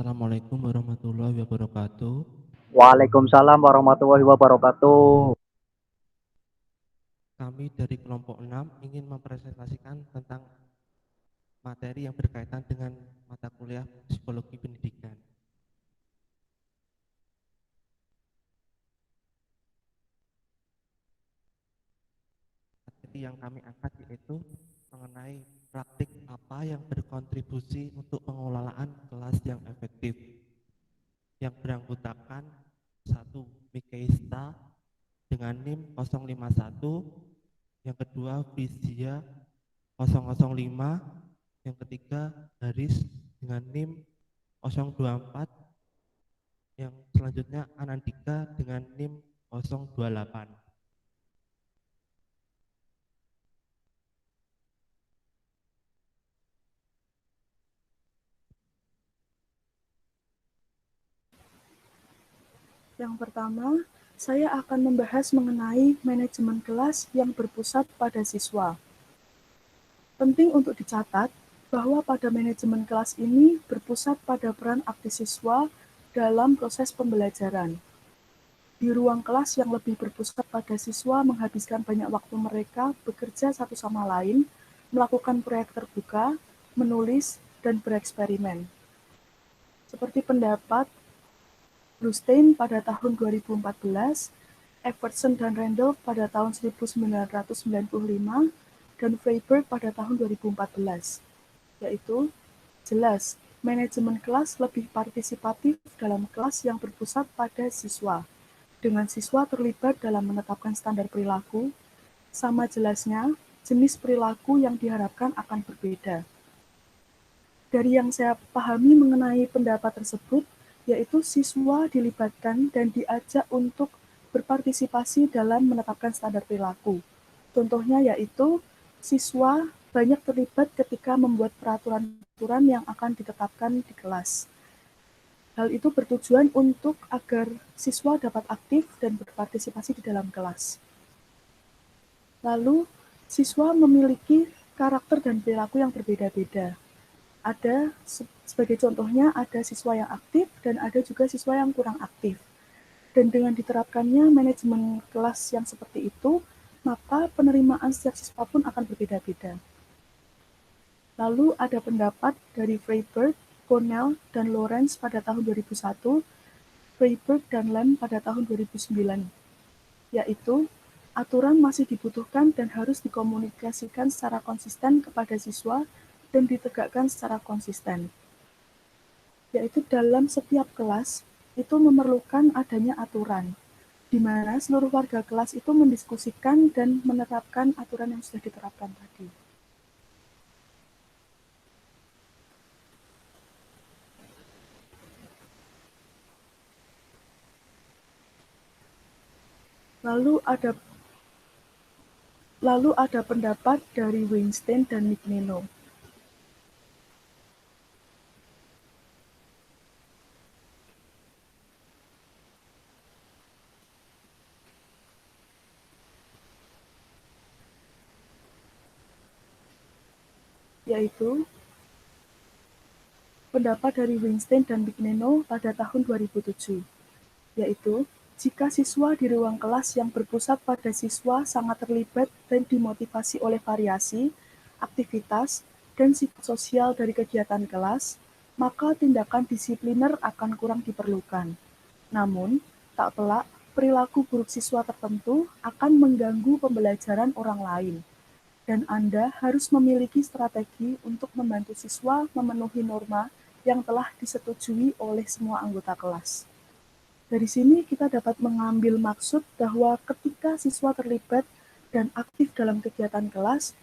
Assalamualaikum warahmatullahi wabarakatuh. Waalaikumsalam warahmatullahi wabarakatuh. Kami dari kelompok 6 ingin mempresentasikan tentang materi yang berkaitan dengan mata kuliah psikologi pendidikan. Materi yang kami angkat yaitu mengenai praktik apa yang berkontribusi untuk pengelolaan kelas yang efektif, yang beranggotakan 1. Mikeista dengan NIM 051, yang kedua Vizia 005, yang ketiga Haris dengan NIM 024, yang selanjutnya Anandika dengan NIM 028. Yang pertama, saya akan membahas mengenai manajemen kelas yang berpusat pada siswa. Penting untuk dicatat bahwa pada manajemen kelas ini berpusat pada peran aktif siswa dalam proses pembelajaran. Di ruang kelas yang lebih berpusat pada siswa menghabiskan banyak waktu mereka bekerja satu sama lain, melakukan proyek terbuka, menulis, dan bereksperimen. Seperti pendapat Bluestein pada tahun 2014, Everson dan Randall pada tahun 1995, dan Freiberg pada tahun 2014, yaitu jelas, manajemen kelas lebih partisipatif dalam kelas yang berpusat pada siswa, dengan siswa terlibat dalam menetapkan standar perilaku, sama jelasnya jenis perilaku yang diharapkan akan berbeda. Dari yang saya pahami mengenai pendapat tersebut, yaitu siswa dilibatkan dan diajak untuk berpartisipasi dalam menetapkan standar perilaku. Contohnya yaitu siswa banyak terlibat ketika membuat peraturan-peraturan yang akan ditetapkan di kelas. Hal itu bertujuan untuk agar siswa dapat aktif dan berpartisipasi di dalam kelas. Lalu, siswa memiliki karakter dan perilaku yang berbeda-beda. Ada, sebagai contohnya, ada siswa yang aktif dan ada juga siswa yang kurang aktif. Dan dengan diterapkannya manajemen kelas yang seperti itu, maka penerimaan setiap siswa pun akan berbeda-beda. Lalu ada pendapat dari Freiberg, Cornell, dan Lawrence pada tahun 2001, Freiberg dan Lam pada tahun 2009, yaitu aturan masih dibutuhkan dan harus dikomunikasikan secara konsisten kepada siswa dan ditegakkan secara konsisten. Yaitu dalam setiap kelas itu memerlukan adanya aturan, di mana seluruh warga kelas itu mendiskusikan dan menerapkan aturan yang sudah diterapkan tadi. Lalu ada pendapat dari Weinstein dan Mignino. Yaitu pendapat dari Weinstein dan Mignino pada tahun 2007, yaitu jika siswa di ruang kelas yang berpusat pada siswa sangat terlibat dan dimotivasi oleh variasi, aktivitas, dan sifat sosial dari kegiatan kelas, maka tindakan disipliner akan kurang diperlukan. Namun, tak pelak, perilaku buruk siswa tertentu akan mengganggu pembelajaran orang lain, dan Anda harus memiliki strategi untuk membantu siswa memenuhi norma yang telah disetujui oleh semua anggota kelas. Dari sini kita dapat mengambil maksud bahwa ketika siswa terlibat dan aktif dalam kegiatan kelas,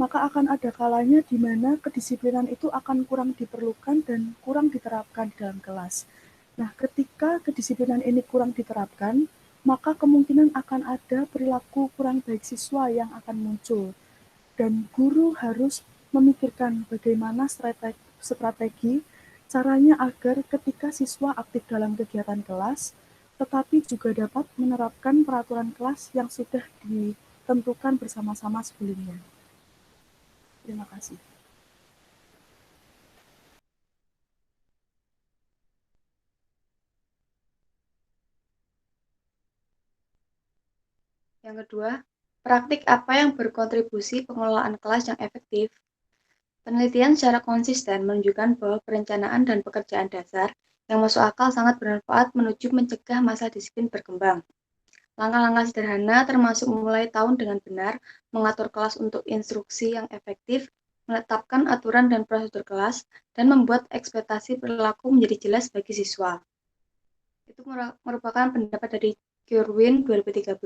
maka akan ada kalanya di mana kedisiplinan itu akan kurang diperlukan dan kurang diterapkan di dalam kelas. Nah, ketika kedisiplinan ini kurang diterapkan, maka kemungkinan akan ada perilaku kurang baik siswa yang akan muncul. Dan guru harus memikirkan bagaimana strategi caranya agar ketika siswa aktif dalam kegiatan kelas, tetapi juga dapat menerapkan peraturan kelas yang sudah ditentukan bersama-sama sebelumnya. Terima kasih. Yang kedua, praktik apa yang berkontribusi pengelolaan kelas yang efektif? Penelitian secara konsisten menunjukkan bahwa perencanaan dan pekerjaan dasar yang masuk akal sangat bermanfaat menuju mencegah masa disiplin berkembang. Langkah-langkah sederhana termasuk memulai tahun dengan benar, mengatur kelas untuk instruksi yang efektif, menetapkan aturan dan prosedur kelas, dan membuat ekspektasi perilaku menjadi jelas bagi siswa. Itu merupakan pendapat dari Kirwin 2013,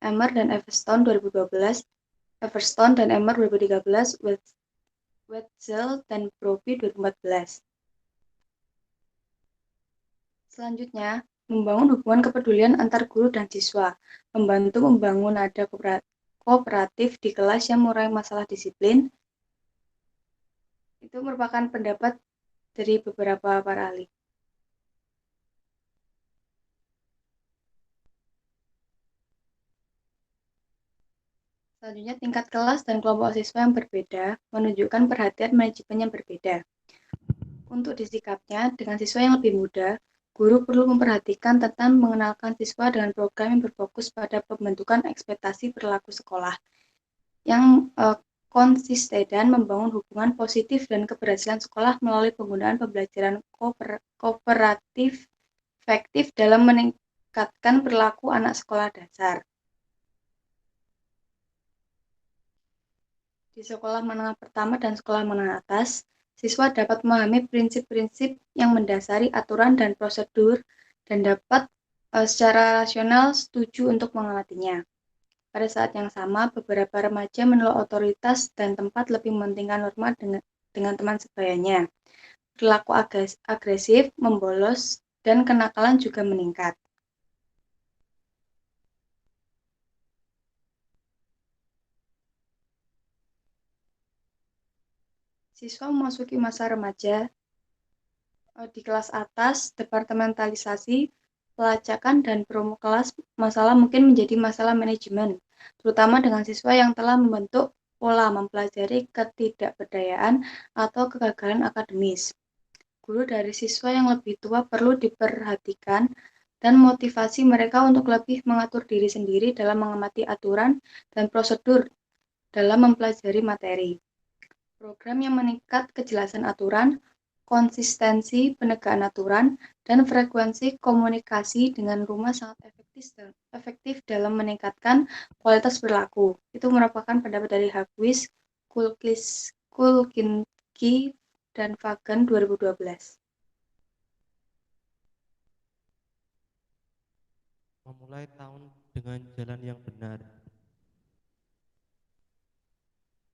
Emmer dan Everstone 2012, Everstone dan Emmer 2013, Wetzel dan Broby 2014. Selanjutnya, membangun hubungan kepedulian antar guru dan siswa, membantu membangun nada kooperatif di kelas yang mengurangi masalah disiplin. Itu merupakan pendapat dari beberapa para ahli. Selanjutnya, tingkat kelas dan kelompok siswa yang berbeda menunjukkan perhatian manajemen yang berbeda. Untuk disikapnya, dengan siswa yang lebih muda, guru perlu memperhatikan tentang mengenalkan siswa dengan program yang berfokus pada pembentukan ekspektasi perilaku sekolah yang konsisten dan membangun hubungan positif dan keberhasilan sekolah melalui penggunaan pembelajaran kooperatif efektif dalam meningkatkan perilaku anak sekolah dasar. Di sekolah menengah pertama dan sekolah menengah atas, siswa dapat memahami prinsip-prinsip yang mendasari aturan dan prosedur dan dapat secara rasional setuju untuk mengamatinya. Pada saat yang sama, beberapa remaja menolak otoritas dan tempat lebih mementingkan norma dengan teman sebayanya. Perilaku agresif, membolos, dan kenakalan juga meningkat. Siswa memasuki masa remaja. Di kelas atas, departementalisasi, pelacakan, dan promo kelas masalah mungkin menjadi masalah manajemen, terutama dengan siswa yang telah membentuk pola mempelajari ketidakberdayaan atau kegagalan akademis. Guru dari siswa yang lebih tua perlu diperhatikan dan motivasi mereka untuk lebih mengatur diri sendiri dalam mengamati aturan dan prosedur dalam mempelajari materi. Program yang meningkat kejelasan aturan, konsistensi penegakan aturan, dan frekuensi komunikasi dengan rumah sangat efektif dalam meningkatkan kualitas perilaku. Itu merupakan pendapat dari Hagwis, Kulkinski, dan Fagan 2012. Memulai tahun dengan jalan yang benar.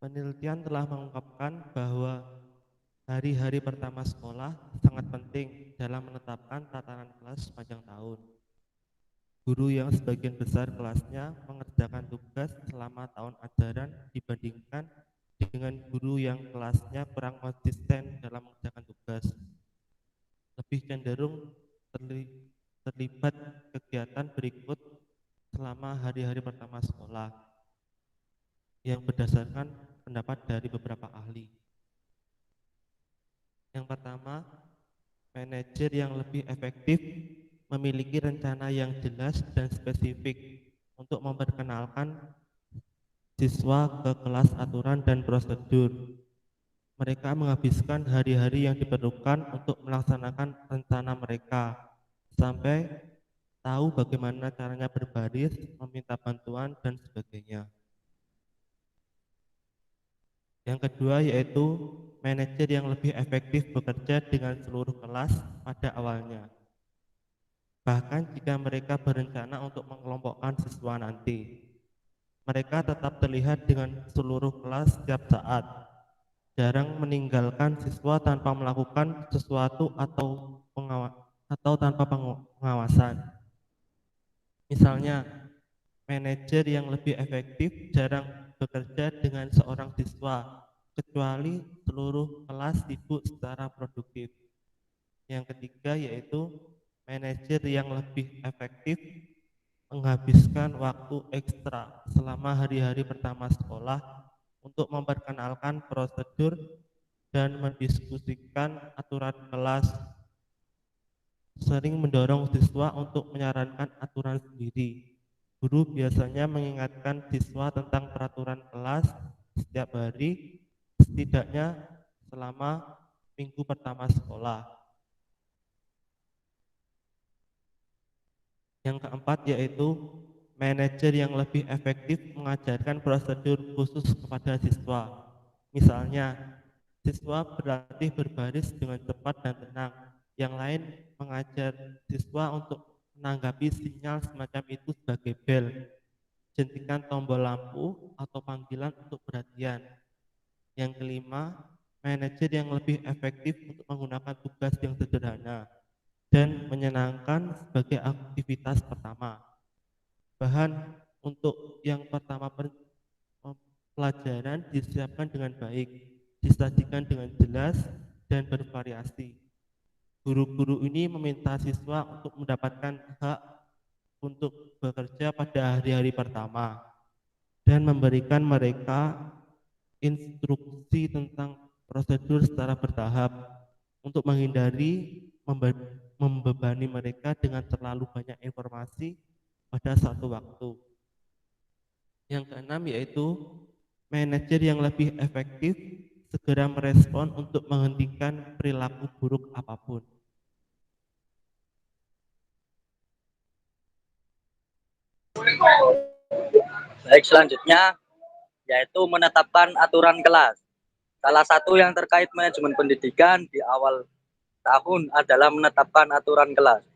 Penelitian telah mengungkapkan bahwa hari-hari pertama sekolah sangat penting dalam menetapkan tatanan kelas sepanjang tahun. Guru yang sebagian besar kelasnya mengerjakan tugas selama tahun ajaran dibandingkan dengan guru yang kelasnya kurang konsisten dalam mengerjakan tugas, lebih cenderung terlibat kegiatan berikut selama hari-hari pertama sekolah yang berdasarkan pendapat dari beberapa ahli. Yang pertama, manajer yang lebih efektif memiliki rencana yang jelas dan spesifik untuk memperkenalkan siswa ke kelas aturan dan prosedur. Mereka menghabiskan hari-hari yang diperlukan untuk melaksanakan rencana mereka sampai tahu bagaimana caranya berbaris, meminta bantuan, dan sebagainya. Yang kedua yaitu manajer yang lebih efektif bekerja dengan seluruh kelas pada awalnya. Bahkan jika mereka berencana untuk mengelompokkan siswa nanti, mereka tetap terlihat dengan seluruh kelas setiap saat, jarang meninggalkan siswa tanpa melakukan sesuatu atau tanpa pengawasan. Misalnya, manajer yang lebih efektif jarang bekerja dengan seorang siswa, kecuali seluruh kelas sibuk secara produktif. Yang ketiga yaitu manajer yang lebih efektif menghabiskan waktu ekstra selama hari-hari pertama sekolah untuk memperkenalkan prosedur dan mendiskusikan aturan kelas, sering mendorong siswa untuk menyarankan aturan sendiri, Guru biasanya mengingatkan siswa tentang peraturan kelas setiap hari, setidaknya selama minggu pertama sekolah. Yang keempat yaitu manajer yang lebih efektif mengajarkan prosedur khusus kepada siswa. Misalnya, siswa berlatih berbaris dengan cepat dan tenang. Yang lain mengajar siswa untuk menanggapi sinyal semacam itu sebagai bel, jentikan tombol lampu, atau panggilan untuk perhatian. Yang kelima, manajer yang lebih efektif untuk menggunakan tugas yang sederhana dan menyenangkan sebagai aktivitas pertama. Bahan untuk yang pertama pelajaran disiapkan dengan baik, disajikan dengan jelas dan bervariasi. Guru-guru ini meminta siswa untuk mendapatkan hak untuk bekerja pada hari-hari pertama dan memberikan mereka instruksi tentang prosedur secara bertahap untuk menghindari membebani mereka dengan terlalu banyak informasi pada satu waktu. Yang keenam yaitu manajer yang lebih efektif segera merespon untuk menghentikan perilaku buruk apapun. Baik, selanjutnya yaitu menetapkan aturan kelas. Salah satu yang terkait manajemen pendidikan di awal tahun adalah menetapkan aturan kelas.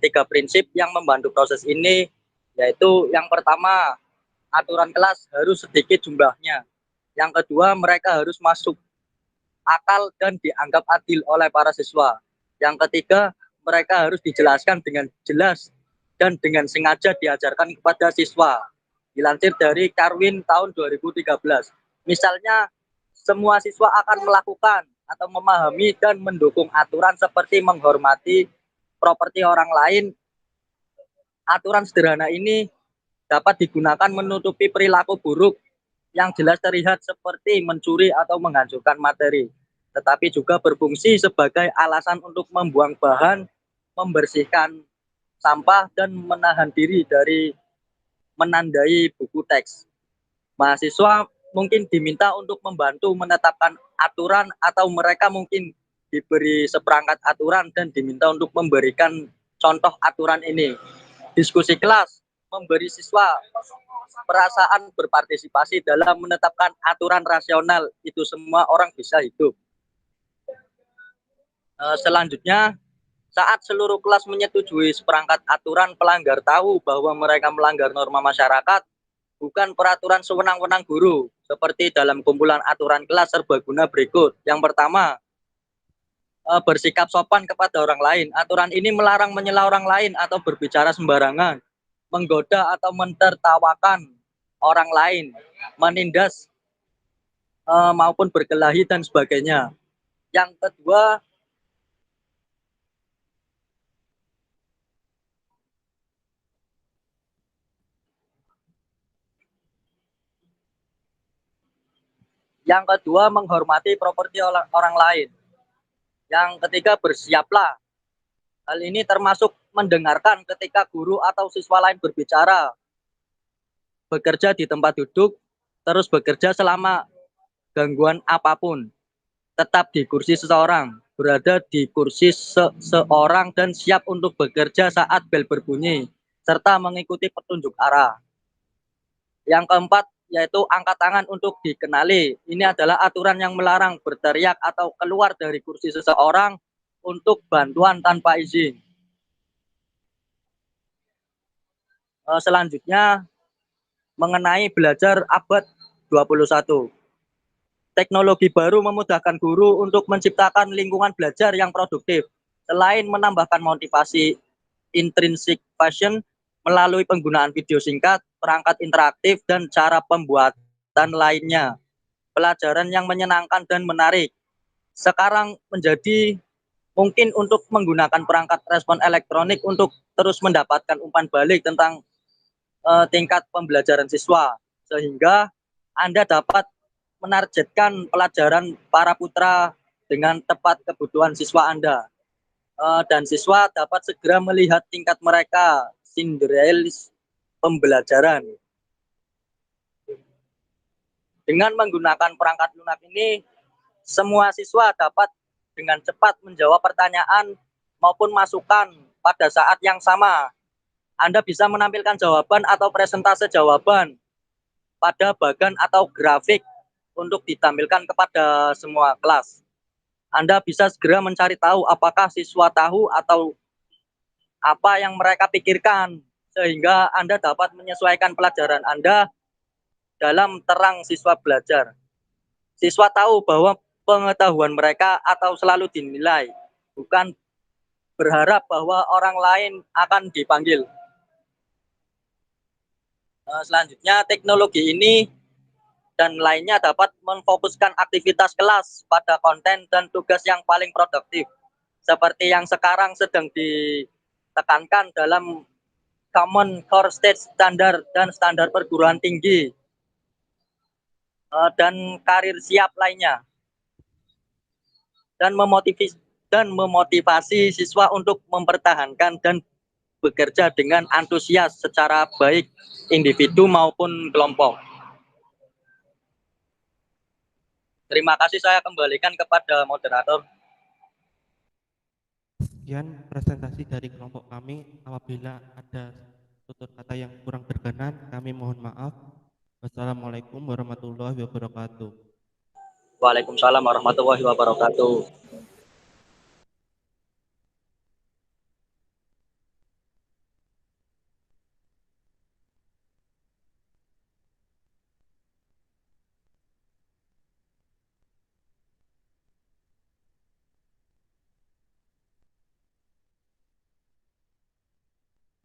Tiga prinsip yang membantu proses ini yaitu yang pertama, aturan kelas harus sedikit jumlahnya. Yang kedua, mereka harus masuk akal dan dianggap adil oleh para siswa. Yang ketiga, mereka harus dijelaskan dengan jelas dan dengan sengaja diajarkan kepada siswa. Dilansir dari Karwin tahun 2013. Misalnya, semua siswa akan melakukan atau memahami dan mendukung aturan seperti menghormati properti orang lain. Aturan sederhana ini dapat digunakan menutupi perilaku buruk yang jelas terlihat seperti mencuri atau menghancurkan materi, tetapi juga berfungsi sebagai alasan untuk membuang bahan, membersihkan sampah, dan menahan diri dari menandai buku teks. Mahasiswa mungkin diminta untuk membantu menetapkan aturan atau mereka mungkin diberi seperangkat aturan dan diminta untuk memberikan contoh aturan ini. Diskusi kelas memberi siswa perasaan berpartisipasi dalam menetapkan aturan rasional. Itu semua orang bisa hidup. Selanjutnya, saat seluruh kelas menyetujui seperangkat aturan, pelanggar tahu bahwa mereka melanggar norma masyarakat, bukan peraturan sewenang-wenang guru, seperti dalam kumpulan aturan kelas serbaguna berikut. Yang pertama, bersikap sopan kepada orang lain. Aturan ini melarang menyela orang lain atau berbicara sembarangan, menggoda atau mentertawakan orang lain, menindas maupun berkelahi dan sebagainya. Yang kedua, menghormati properti orang lain. Yang ketiga, bersiaplah. Hal ini termasuk mendengarkan ketika guru atau siswa lain berbicara, bekerja di tempat duduk, terus bekerja selama gangguan apapun, tetap di kursi seseorang, berada di kursi seseorang dan siap untuk bekerja saat bel berbunyi, serta mengikuti petunjuk arah. Yang keempat, yaitu angkat tangan untuk dikenali. Ini adalah aturan yang melarang berteriak atau keluar dari kursi seseorang untuk bantuan tanpa izin. Selanjutnya, mengenai belajar abad 21. Teknologi baru memudahkan guru untuk menciptakan lingkungan belajar yang produktif. Selain menambahkan motivasi intrinsic passion melalui penggunaan video singkat, perangkat interaktif, dan cara pembuatan lainnya. Pelajaran yang menyenangkan dan menarik. Sekarang menjadi mungkin untuk menggunakan perangkat respon elektronik untuk terus mendapatkan umpan balik tentang tingkat pembelajaran siswa. Sehingga Anda dapat menargetkan pelajaran para putra dengan tepat kebutuhan siswa Anda. Dan siswa dapat segera melihat tingkat mereka, Cinderelis pembelajaran. Dengan menggunakan perangkat lunak ini, semua siswa dapat dengan cepat menjawab pertanyaan maupun masukan pada saat yang sama. Anda bisa menampilkan jawaban atau presentase jawaban pada bagan atau grafik untuk ditampilkan kepada semua kelas. Anda bisa segera mencari tahu apakah siswa tahu atau apa yang mereka pikirkan, sehingga Anda dapat menyesuaikan pelajaran Anda dalam terang siswa belajar. Siswa tahu bahwa pengetahuan mereka atau selalu dinilai, bukan berharap bahwa orang lain akan dipanggil. Selanjutnya, teknologi ini dan lainnya dapat memfokuskan aktivitas kelas pada konten dan tugas yang paling produktif, seperti yang sekarang sedang ditekankan dalam Common Core State Standard dan standar perguruan tinggi dan karir siap lainnya, dan memotivasi siswa untuk mempertahankan dan bekerja dengan antusias secara baik individu maupun kelompok. Terima kasih, saya kembalikan kepada moderator. Sekian presentasi dari kelompok kami. Apabila ada tutur kata yang kurang berkenan, kami mohon maaf. Wassalamualaikum warahmatullahi wabarakatuh. Waalaikumsalam warahmatullahi wabarakatuh.